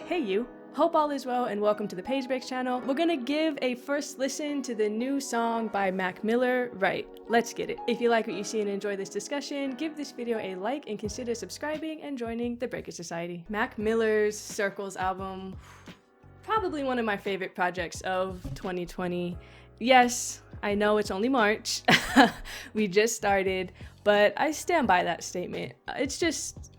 Hey you! Hope all is well and welcome to the Paije Breaks channel. We're gonna give a first listen to the new song by Mac Miller, Right. Let's get it. If you like what you see and enjoy this discussion, give this video a like and consider subscribing and joining the Breaker Society. Mac Miller's Circles album, probably one of my favorite projects of 2020. Yes, I know it's only March. We just started, but I stand by that statement.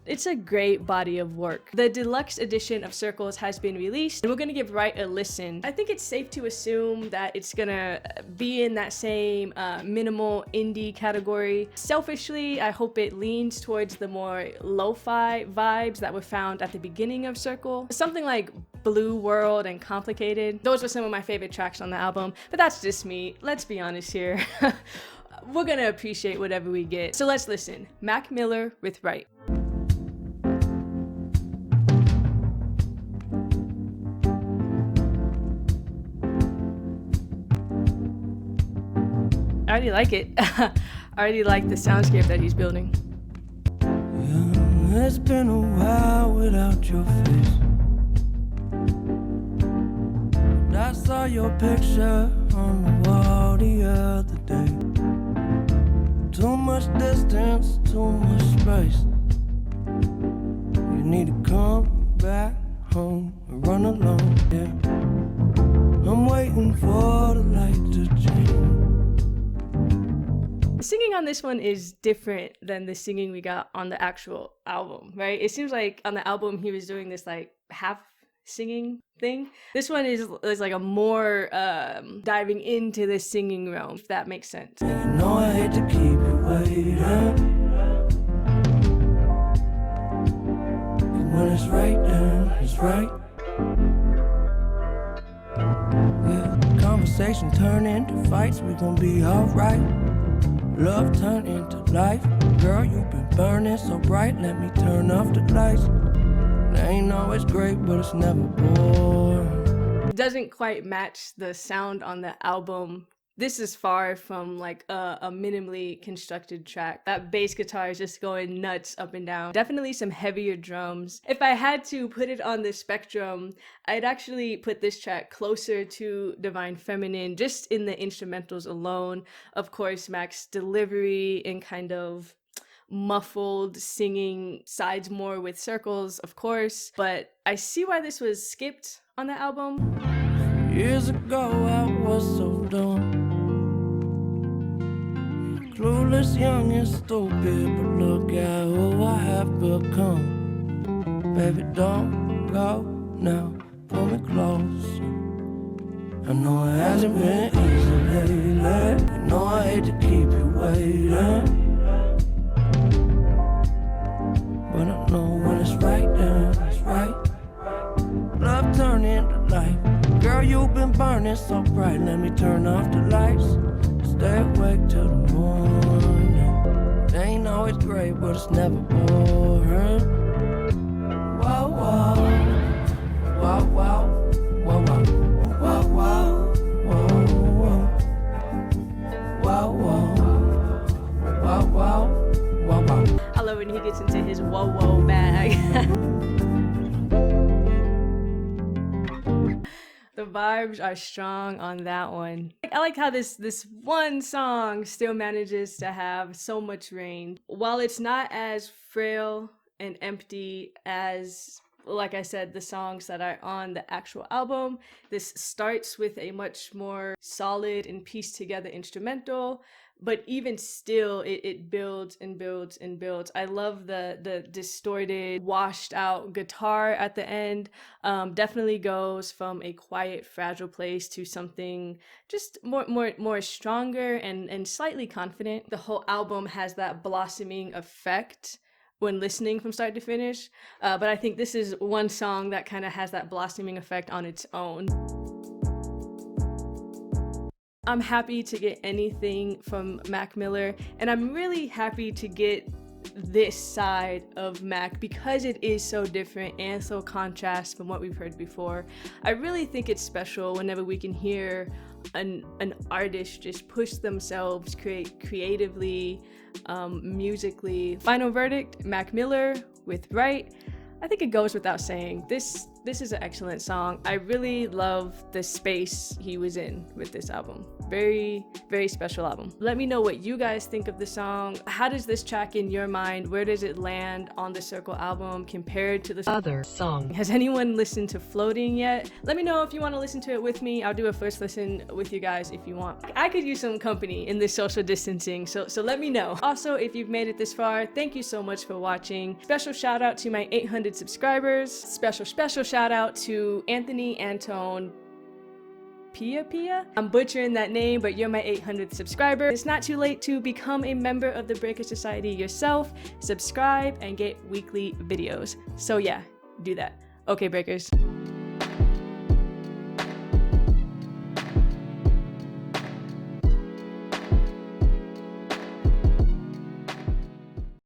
It's a great body of work. The deluxe edition of Circles has been released, and we're gonna give Right a listen. I think it's safe to assume that it's gonna be in that same minimal indie category. Selfishly, I hope it leans towards the more lo-fi vibes that were found at the beginning of Circle. Something like Blue World and Complicated. Those were some of my favorite tracks on the album, but that's just me. Let's be honest here. We're gonna appreciate whatever we get. So let's listen. Mac Miller with Right. I already like it. I already like the soundscape that he's building. Yeah, it's been a while without your face. I saw your picture on the wall the other day. Too much distance, too much space. You need to come back home and run alone, yeah. I'm waiting for the light to change. Singing on this one is different than the singing we got on the actual album, right? It seems like on the album he was doing this like half singing thing. This one is like a more diving into the singing realm, if that makes sense. You know I hate to keep you waiting, but when it's right, then it's right. Yeah, conversation turn into fights, we gon' be alright. Love turn into life. Girl, you've been burning so bright, let me turn off the lights. It ain't always great, but it's never boring. It doesn't quite match the sound on the album. This is far from like a minimally constructed track. That bass guitar is just going nuts up and down. Definitely some heavier drums. If I had to put it on the spectrum, I'd actually put this track closer to Divine Feminine, just in the instrumentals alone. Of course, Mac's delivery and kind of muffled singing sides more with Circles, of course. But I see why this was skipped on the album. Years ago I was so dumb, clueless, young and stupid, but look at who I have become. Baby, don't go now, pull me close. I know it hasn't been easy lately. You know I hate to keep you waiting, but I know when it's right, then it's right. Love turn into life. Girl, you've been burning so bright, let me turn off the lights. Stay awake till the morning. It ain't always great, but it's never boring. Whoa, whoa, whoa, whoa, whoa, whoa, whoa, whoa, whoa, whoa, whoa, whoa, whoa. I love when he gets into his whoa whoa bag. The vibes are strong on that one. I like how this one song still manages to have so much range. While it's not as frail and empty as, like I said, the songs that are on the actual album, this starts with a much more solid and pieced together instrumental. But even still, it builds and builds and builds. I love the distorted, washed out guitar at the end. Definitely goes from a quiet, fragile place to something just more stronger and slightly confident. The whole album has that blossoming effect when listening from start to finish. But I think this is one song that kind of has that blossoming effect on its own. I'm happy to get anything from Mac Miller, and I'm really happy to get this side of Mac because it is so different and so contrast from what we've heard before. I really think it's special whenever we can hear an artist just push themselves creatively, musically. Final verdict, Mac Miller with Right. I think it goes without saying, this This is an excellent song. I really love the space he was in with this album. Very, very special album. Let me know what you guys think of the song. How does this track in your mind? Where does it land on the Circle album compared to the other song? Has anyone listened to Floating yet? Let me know if you want to listen to it with me. I'll do a first listen with you guys if you want. I could use some company in this social distancing, so let me know. Also, if you've made it this far, thank you so much for watching. Special shout out to my 800 subscribers. Special shout out to Anthony Antone Pia? I'm butchering that name, but you're my 800th subscriber. It's not too late to become a member of the Breaker Society yourself, subscribe, and get weekly videos. So yeah, do that. Okay, Breakers.